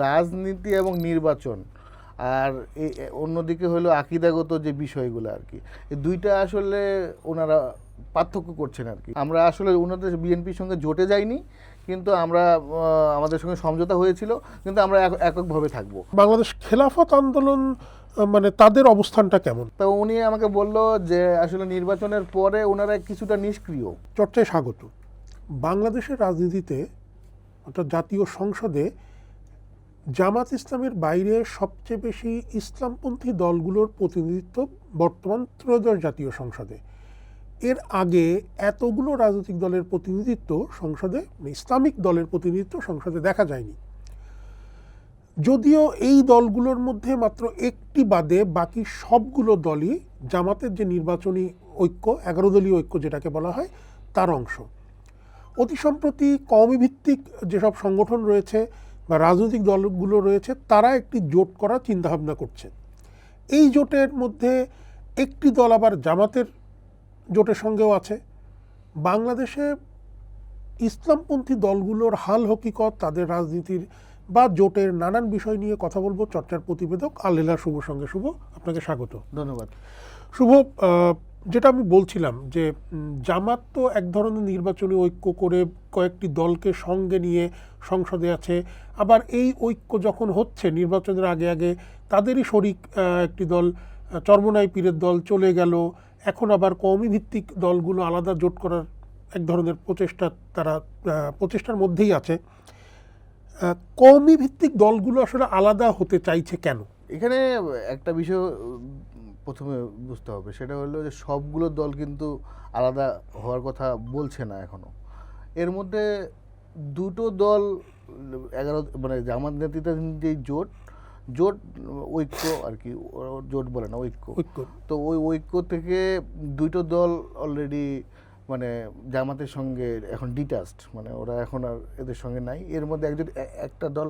রাজনীতি এবং নির্বাচন আর অন্যদিকে হলো আকিদাগত যে বিষয়গুলো আর কি, এই দুইটা আসলে ওনারা পার্থক্য করছেন আর কি। আমরা আসলে ওনাদের বিএনপির সঙ্গে জোটে যাইনি, কিন্তু আমরা আমাদের সঙ্গে সমঝোতা হয়েছিল, কিন্তু আমরা এককভাবে থাকবো। বাংলাদেশ খেলাফত আন্দোলন মানে তাদের অবস্থানটা কেমন? তো উনি আমাকে বলল যে আসলে নির্বাচনের পরে ওনারা কিছুটা নিষ্ক্রিয়। চর্চায় স্বাগত। বাংলাদেশের রাজনীতিতে অর্থাৎ জাতীয় সংসদে জামাত ইসলামের বাইরে সবচেয়ে বেশি ইসলামপন্থী দলগুলোর প্রতিনিধিত্ব বর্তমান ত্রয়োদশ জাতীয় সংসদে। এর আগে এতগুলো রাজনৈতিক দলের প্রতিনিধিত্ব সংসদে, ইসলামিক দলের প্রতিনিধিত্ব সংসদে দেখা যায়নি। যদিও এই দলগুলোর মধ্যে মাত্র একটি বাদে বাকি সবগুলো দলই জামাতের যে নির্বাচনী ঐক্য, 11 দলীয় ঐক্য যেটাকে বলা হয়, তার অংশ। অতি সম্প্রতি কওমি ভিত্তিক যেসব সংগঠন রয়েছে বা রাজনৈতিক দলগুলো রয়েছে, তারা একটি জোট করার চিন্তাভাবনা করছে। এই জোটের মধ্যে একটি দল আবার জামাতের জোটের সঙ্গেও আছে। বাংলাদেশে ইসলামপন্থী দলগুলোর হাল হকিকত, তাদের রাজনীতির বা জোটের নানান বিষয় নিয়ে কথা বলবো চর্চার প্রতিবেদক আল-হেলাল শুভর সঙ্গে। শুভ, আপনাকে স্বাগত। ধন্যবাদ। শুভ, যেটা আমি বলছিলাম যে জামাত তো এক ধরনের নির্বাচনী ঐক্য করে কয়েকটি দলকে সঙ্গে নিয়ে সংসদে আছে, আবার এই ঐক্য যখন হচ্ছে নির্বাচনের আগে আগে তাদেরই শরিক একটি দল চরমোনাই পীরের দল চলে গেল। এখন আবার কওমি ভিত্তিক দলগুলো আলাদা জোট করার এক ধরনের প্রচেষ্টার মধ্যেই আছে। কওমি ভিত্তিক দলগুলো আসলে আলাদা হতে চাইছে কেন? এখানে একটা বিষয় প্রথমে বুঝতে হবে, সেটা হলো যে সবগুলো দল কিন্তু আলাদা হওয়ার কথা বলছে না এখনো। এর মধ্যে দুটো দল 11 মানে জামাত নেতৃত্বাধীন যে জোট ঐক্য আর কি, জোট বলে না, ঐক্য। তো ওই ঐক্য থেকে দুটো দল অলরেডি মানে জামাতের সঙ্গে এখন ডিটাচড, মানে ওরা এখন আর এদের সঙ্গে নাই। এর মধ্যে একটা দল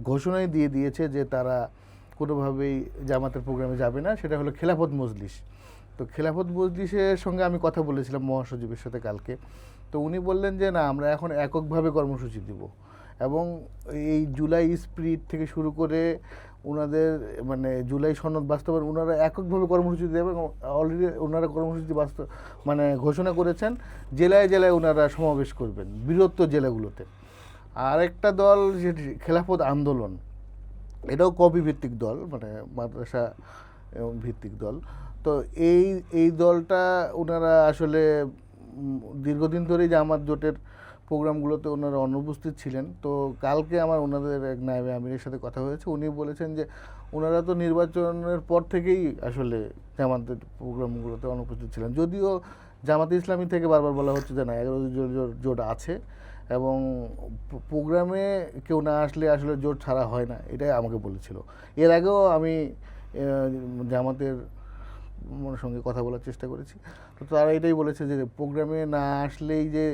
ঘোষণাই দিয়ে দিয়েছে যে তারা কোনোভাবেই জামাতের প্রোগ্রামে যাবে না, সেটা হলো খেলাফত মজলিস। তো খেলাফত মজলিসের সঙ্গে আমি কথা বলেছিলাম মহাসচিবের সাথে কালকে। তো উনি বললেন যে না, আমরা এখন এককভাবে কর্মসূচি দিব, এবং এই জুলাই স্পিরিট থেকে শুরু করে ওনাদের মানে জুলাই সনদ বাস্তবায়ন ওনারা এককভাবে কর্মসূচি দেবেন। অলরেডি ওনারা কর্মসূচি মানে ঘোষণা করেছেন, জেলায় জেলায় ওনারা সমাবেশ করবেন, বৃহত্তর জেলাগুলোতে। আর একটা দল যে খেলাফত আন্দোলন, এটাও কবি ভিত্তিক দল, মানে মাদ্রাসা ভিত্তিক দল। তো এই দলটা ওনারা আসলে দীর্ঘদিন ধরেই জামাত জোটের প্রোগ্রামগুলোতে ওনারা অনুপস্থিত ছিলেন। তো কালকে আমার ওনাদের এক নায়েবে আমিরের সাথে কথা হয়েছে, উনি বলেছেন যে ওনারা তো নির্বাচনের পর থেকেই আসলে জামাতের প্রোগ্রামগুলোতে অনুপস্থিত ছিলেন, যদিও জামাতে ইসলামী থেকে বারবার বলা হচ্ছে যে না, 11 জোট আছে এবং প্রোগ্রামে কেউ না আসলে আসলে জোট ছাড়া হয় না, এটাই আমাকে বলেছিল। এর আগেও আমি জামাতের সঙ্গে কথা বলার চেষ্টা করেছি, তো তারা এটাই বলেছে যে প্রোগ্রামে না আসলেই যে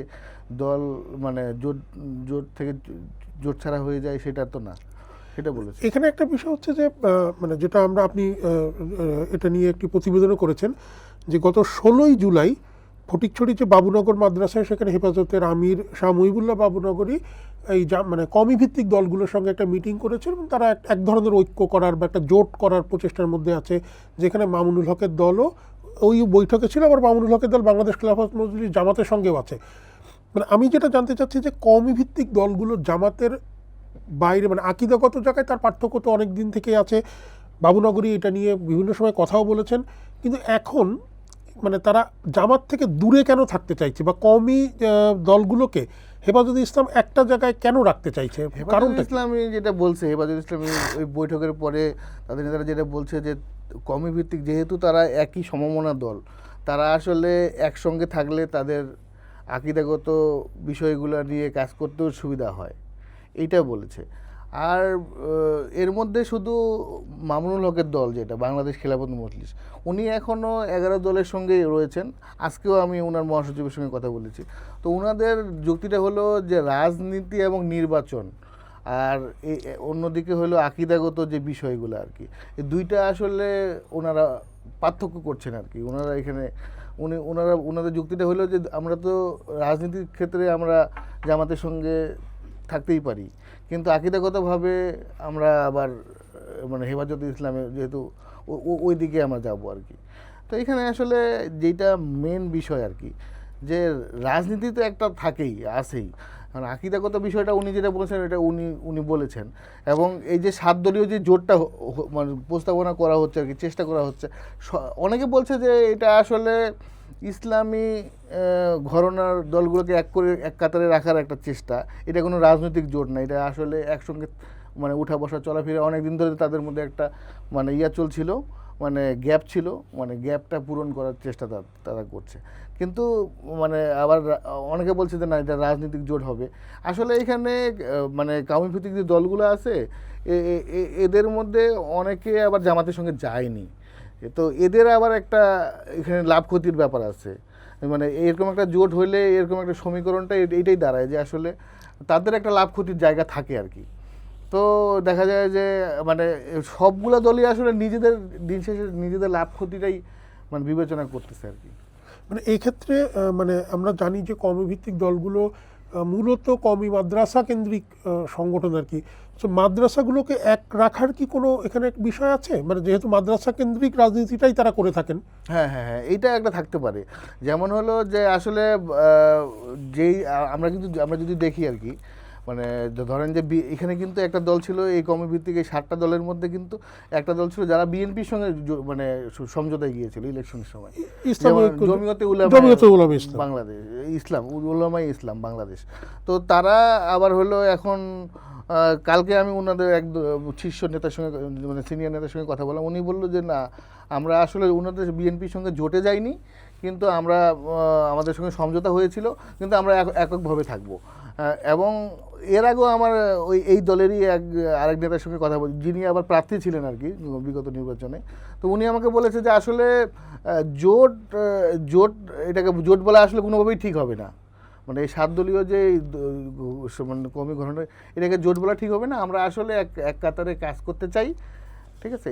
দল মানে জোট থেকে জোট ছাড়া হয়ে যায়, সেটা তো না, সেটা বলেছে। এখানে একটা বিষয় হচ্ছে যে মানে যেটা আপনি এটা নিয়ে একটি প্রতিবেদনও করেছেন যে গত 16ই জুলাই ফটিকছড়ি যে বাবুনগর মাদ্রাসায়, সেখানে হেফাজতের আমির শাহ মুহিবুল্লাহ বাবুনগরী এই মানে কওমি ভিত্তিক দলগুলোর সঙ্গে একটা মিটিং করেছিল এবং তারা এক ধরনের ঐক্য করার বা একটা জোট করার প্রচেষ্টার মধ্যে আছে, যেখানে মামুনুল হকের দলও ওই বৈঠকে ছিল। আবার মামুনুল হকের দল বাংলাদেশ খেলাফত মজলিস জামাতের সঙ্গেও আছে। মানে আমি যেটা জানতে চাচ্ছি যে কওমি ভিত্তিক দলগুলো জামাতের বাইরে মানে আকিদাগত জায়গায় তার পার্থক্য তো অনেক দিন থেকেই আছে। বাবুনগরী এটা নিয়ে বিভিন্ন সময় কথাও বলেছেন, কিন্তু এখন মানে তারা জামাত থেকে দূরে কেন থাকতে চাইছে, বা কওমি দলগুলোকে হেফাজতে ইসলাম একটা জায়গায় কেন রাখতে চাইছে? কারণটা ইসলামী যেটা বলছে, হেফাজতে ইসলামী ওই বৈঠকের পরে তাদের নেতারা যেটা বলছে যে কওমি ভিত্তিক যেহেতু তারা একই সমমনা দল, তারা আসলে একসঙ্গে থাকলে তাদের আকিদাগত বিষয়গুলো নিয়ে কাজ করতেও সুবিধা হয়, এইটা বলেছে। আর এর মধ্যে শুধু মামুনুল হকের দল যেটা বাংলাদেশ খেলাফত মজলিস, উনি এখনও 11 দলের সঙ্গেই রয়েছেন। আজকেও আমি ওনার মহাসচিবের সঙ্গে কথা বলেছি। তো ওনাদের যুক্তিটা হলো যে রাজনীতি এবং নির্বাচন আর অন্যদিকে হলো আকিদাগত যে বিষয়গুলো আর কি, এই দুইটা আসলে ওনারা পার্থক্য করছেন আর কি। ওনারা এখানে ওনাদের যুক্তিটা হলো যে আমরা তো রাজনীতির ক্ষেত্রে আমরা জামাতের সঙ্গে থাকতেই পারি, কিন্তু আকিদাগতভাবে আমরা আবার মানে হেফাজতে ইসলামে যেহেতু ওই দিকে আমরা যাব আর কি। তো এখানে আসলে যেটা মেন বিষয় আর কি, যে রাজনীতি তো একটা থাকেই, আছেই, কারণ আকিদাগত বিষয়টা উনি যেটা বলেছেন এটা উনি বলেছেন। এবং এই যে 7 দলীয় যে জোটটা মানে প্রস্তাবনা করা হচ্ছে আর কি, চেষ্টা করা হচ্ছে, অনেকে বলছে যে এটা আসলে ইসলামী ঘরানার দলগুলোকে এক কাতারে রাখার একটা চেষ্টা, এটা কোনো রাজনৈতিক জোট না, এটা আসলে একসঙ্গে মানে উঠা বসা চলাফেরা অনেক দিন ধরে তাদের মধ্যে একটা মানে চলছিল, মানে গ্যাপ ছিল, মানে গ্যাপটা পূরণ করার চেষ্টা তারা করছে। কিন্তু মানে আবার অনেকে বলছে যে না, এটা রাজনৈতিক জোট হবে। আসলে এখানে মানে কাউমি ভিত্তিক যে দলগুলো আছে এদের মধ্যে অনেকে আবার জামাতের সঙ্গে যায়নি, তো এদের আবার একটা এখানে লাভ ক্ষতির ব্যাপার আছে। মানে এরকম একটা জোট হইলে এরকম একটা সমীকরণটা এইটাই দাঁড়ায় যে আসলে তাদের একটা লাভ ক্ষতির জায়গা থাকে আর কি। তো দেখা যায় যে মানে সবগুলো দলই আসলে নিজেদের দিন শেষে নিজেদের লাভ ক্ষতিটাই মানে বিবেচনা করতেছে আর কি। মানে এই ক্ষেত্রে মানে আমরা জানি যে কওমি ভিত্তিক দলগুলো মূলত কওমি মাদ্রাসা কেন্দ্রিক সংগঠন আর কি। তো মাদ্রাসাগুলোকে এক রাখার কি কোনো এখানে বিষয় আছে, মানে যেহেতু মাদ্রাসা কেন্দ্রিক রাজনীতিটাই তারা করে থাকেন? হ্যাঁ হ্যাঁ হ্যাঁ, এইটা একটা থাকতে পারে। যেমন হলো যে আসলে যেই আমরা যদি দেখি আর কি, মানে ধরেন যে এখানে কিন্তু একটা দল ছিল এই কওমি ভিত্তিক এই 7টা দলের মধ্যে, কিন্তু একটা দল ছিল যারা বিএনপির সঙ্গে মানে সমঝোতায় গিয়েছিল ইলেকশনের সময়, জমিয়তে উলামা বাংলাদেশ, উলামায়ে ইসলাম বাংলাদেশ। তো তারা আবার হলো এখন কালকে আমি ওনাদের এক শীর্ষ নেতার সঙ্গে মানে সিনিয়র নেতার সঙ্গে কথা বললাম, উনি বললো যে না, আমরা আসলে ওনাদের বিএনপির সঙ্গে জোটে যাইনি, কিন্তু আমরা আমাদের সঙ্গে সমঝোতা হয়েছিল, কিন্তু আমরা এককভাবে থাকবো। এবং এর আগেও আমার এই দলেরই আরেক নেতার সঙ্গে কথা বলি, যিনি আবার প্রার্থী ছিলেন আর কি বিগত নির্বাচনে। তো উনি আমাকে বলেছে যে আসলে জোট এটাকে জোট বলা আসলে কোনোভাবেই ঠিক হবে না, মানে এই 7 দলীয় যে মানে কওমি ঘটনা, এটাকে জোট বলা ঠিক হবে না, আমরা আসলে এক কাতারে কাজ করতে চাই, ঠিক আছে।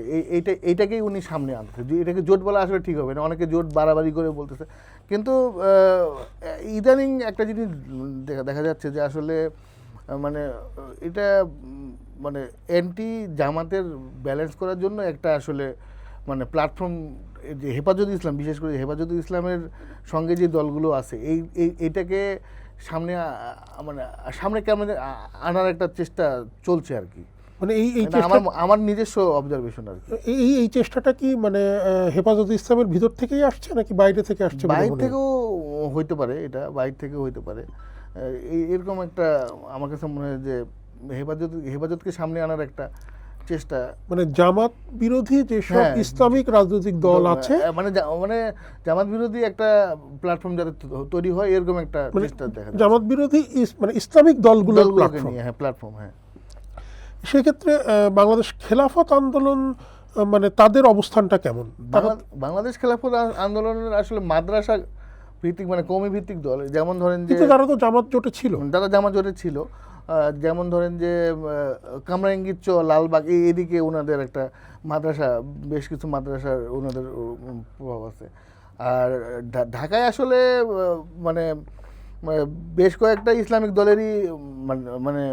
এইটাকেই উনি সামনে আনতে, যে এটাকে জোট বলা আসলে ঠিক হবে না, অনেকে জোট বাড়াবাড়ি করে বলতেছে। কিন্তু ইদানিং একটা জিনিস দেখা যাচ্ছে যে আসলে মানে এটা মানে অ্যান্টি জামাতের ব্যালেন্স করার জন্য একটা আসলে মানে প্ল্যাটফর্ম, যে হেফাজতে ইসলাম, বিশেষ করে হেফাজতে ইসলামের সঙ্গে যে দলগুলো আছে এইটাকে সামনে কেমন আনার একটা চেষ্টা চলছে আর কি। মানে এই আমার নিজস্ব অবজারভেশন আর কি। এই চেষ্টাটা কি মানে হেফাজতে ইসলামের ভিতর থেকেই আসছে নাকি বাইরে থেকে আসছে? বাইরে থেকেও হইতে পারে, এটা বাইরে থেকেও হইতে পারে। এরকম একটা আমার কাছে মনে হয় যে হেফাজতকে সামনে আনার একটা চেষ্টা, মানে জামাত বিরোধী যেসব ইসলামিক রাজনৈতিক দল আছে, মানে জামাত বিরোধী একটা প্ল্যাটফর্ম যাতে তৈরি হয়, এরকম একটা চেষ্টা দেখা যায়। জামাত বিরোধী মানে ইসলামিক দলগুলোকে নিয়ে, হ্যাঁ, প্ল্যাটফর্ম। হ্যাঁ, সেক্ষেত্রে বাংলাদেশ খেলাফত আন্দোলন মানে তাদের অবস্থানটা কেমন? বাংলাদেশ খেলাফত আন্দোলনের আসলে মাদ্রাসা ভিত্তিক মানে কওমি ভিত্তিক দল, যেমন ধরেন যে তারা তো জামাত জোটে ছিল, যেমন ধরেন যে কামরাঙ্গীরচর, লালবাগ এদিকে ওনাদের একটা মাদ্রাসা, বেশ কিছু মাদ্রাসার ওনাদের প্রভাব আছে। আর ঢাকায় আসলে মানে বেশ কয়েকটা ইসলামিক দলেরই মানে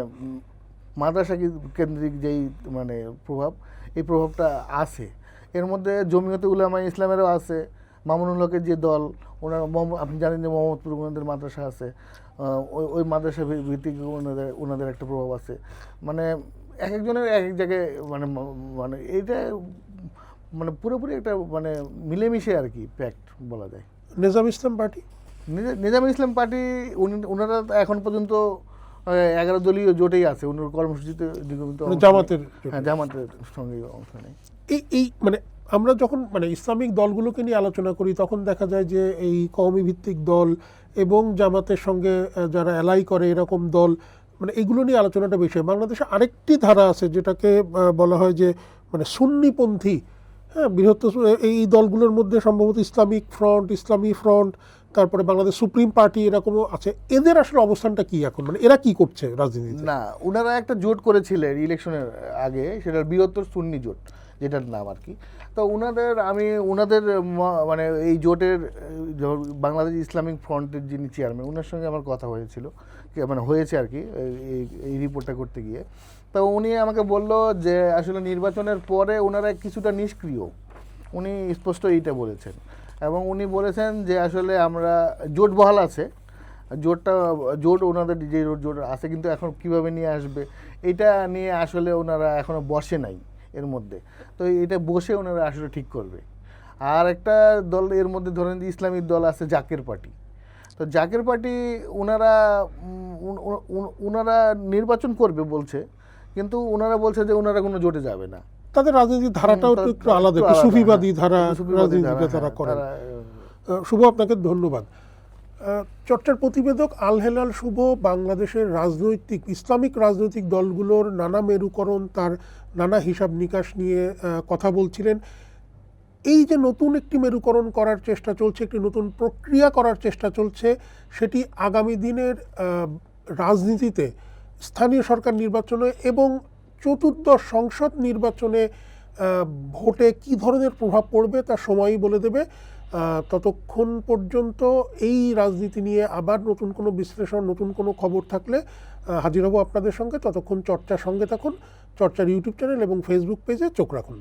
মাদ্রাসা কেন্দ্রিক যেই মানে প্রভাব, এই প্রভাবটা আছে। এর মধ্যে জমিয়তে উলামায়ে ইসলামেরও আছে, মামুনুল হকের যে দল, আপনি জানেন যে মোহাম্মদপুর ওনাদের মাদ্রাসা আছে, ওই মাদ্রাসা ভিত্তিক ওনাদের একটা প্রভাব আছে। মানে এক একজনের এক এক জায়গায় মানে মানে এইটা মানে পুরোপুরি একটা মানে মিলেমিশে আর কি প্যাক্ট বলা যায়। নিজাম ইসলাম পার্টি ওনারা এখন পর্যন্ত 11 দলীয় জোটেই আছে, ওনার কর্মসূচিতে জামাতের সঙ্গে অংশ নেই। এই মানে আমরা যখন মানে ইসলামিক দলগুলোকে নিয়ে আলোচনা করি তখন দেখা যায় যে এই কওমি ভিত্তিক দল এবং জামাতের সঙ্গে যারা অ্যালাই করে এরকম দল, মানে এগুলো নিয়ে আলোচনাটা বেশি হয়। বাংলাদেশে আরেকটি ধারা আছে যেটাকে বলা হয় যে মানে সুন্নিপন্থী, হ্যাঁ, বৃহত্তর এই দলগুলোর মধ্যে সম্ভবত ইসলামী ফ্রন্ট, তারপরে বাংলাদেশ সুপ্রিম পার্টি এরকমও আছে, এদের আসলে অবস্থানটা কি এখন, মানে এরা কি করছে রাজনীতিতে? না, ওনারা একটা জোট করেছিলেন ইলেকশনের আগে, সেটা বৃহত্তর সুন্নি জোট যেটার নাম আর কি। তো ওনাদের মানে এই জোটের বাংলাদেশ ইসলামিক ফ্রন্টের যিনি চেয়ারম্যান, ওনার সঙ্গে আমার কথা হয়েছিল, মানে হয়েছে আর কি এই রিপোর্টটা করতে গিয়ে। তো উনি আমাকে বলল যে আসলে নির্বাচনের পরে ওনারা কিছুটা নিষ্ক্রিয়, উনি স্পষ্ট এইটা বলেছেন। এবং উনি বলেছেন যে আসলে আমরা জোট বহাল আছে, জোট ওনাদের যে জোট আছে, কিন্তু এখন কিভাবে নিয়ে আসবে এটা নিয়ে আসলে ওনারা এখনও বসে নাই এর মধ্যে। তো এটা বসে ওনারা আসলে ঠিক করবে। আর একটা দল এর মধ্যে ধরেন যে ইসলামিক দল আছে জাকের পার্টি। তো জাকের পার্টি ওনারা নির্বাচন করবে বলছে, কিন্তু ওনারা বলছে যে ওনারা কোনো জোটে যাবে না। তাদের রাজনীতির ধারাটাও একটু আলাদা, একটু সুফিবাদী ধারা রাজনীতিটা তারা করেন। শুভ, আপনাকে ধন্যবাদ। চর্চার প্রতিবেদক আল হেলাল শুভ বাংলাদেশের ইসলামিক রাজনৈতিক দলগুলোর নানা মেরুকরণ, তার নানা হিসাব নিকাশ নিয়ে কথা বলছিলেন। এই যে নতুন একটি মেরুকরণ করার চেষ্টা চলছে, একটি নতুন প্রক্রিয়া করার চেষ্টা চলছে, সেটি আগামী দিনের রাজনীতিতে, স্থানীয় সরকার নির্বাচনে এবং চতুর্দশ সংসদ নির্বাচনে ভোটে কি ধরনের প্রভাব পড়বে তা সময়ই বলে দেবে। ততক্ষণ পর্যন্ত এই রাজনীতি নিয়ে আবার নতুন কোনো বিশ্লেষণ, নতুন কোনো খবর থাকলে হাজির হব আপনাদের সঙ্গে। ততক্ষণ চর্চার সঙ্গে থাকুন। চর্চার ইউটিউব চ্যানেল এবং ফেসবুক পেজে চোখ রাখুন।